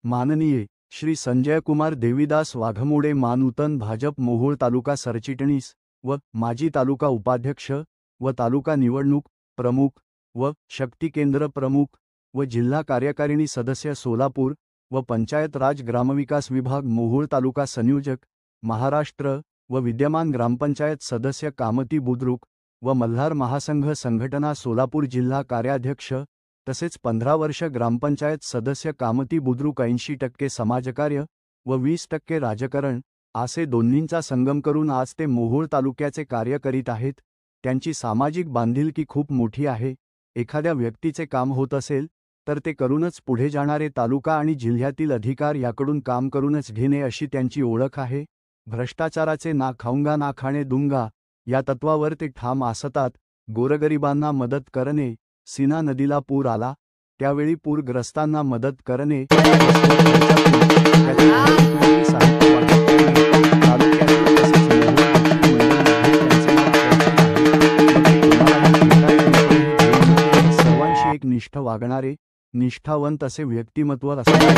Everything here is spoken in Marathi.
माननीय श्री संजय कुमार देवीदास वाघमोडे मानूतन भाजप मोहोळ तालुका सरचिटणीस व माजी तालुका उपाध्यक्ष व तालुका निवडणूक प्रमुख व शक्ती केंद्र प्रमुख व जिल्हा कार्यकारिणी सदस्य सोलापूर व पंचायत राज ग्रामविकास विभाग मोहोळ तालुका संयोजक महाराष्ट्र व विद्यमान ग्रामपंचायत सदस्य कामती बुद्रुक व मल्हार महासंघ संघटना सोलापूर जिल्हा कार्याध्यक्ष तसेच 15 वर्ष ग्रामपंचायत सदस्य कामती बुद्रुक 80% समाजकार्य व 20% राजकारण असे दोन्हींचा संगम करून आज ते मोहोळ तालुक्याचे कार्य करीत आहेत। त्यांची सामाजिक बांधिलकी खूप मोठी आहे। एखाद्या व्यक्तीचे काम होत असेल तर ते करूनच पुढे जाणारे, तालुका आणि जिल्ह्यातील अधिकार याकडून काम करूनच घेणे अशी त्यांची ओळख आहे। भ्रष्टाचाराचे ना खाऊंगा ना खाणे दूंगा या तत्वावर ते ठाम असतात। गोरगरिबांना मदत करणे, सीना नदीला पूर आला त्यावेळी पूरग्रस्तांना मदत करणे, सर्वांशी एक निष्ठ वागणारे निष्ठावंत असे व्यक्तिमत्व असणारे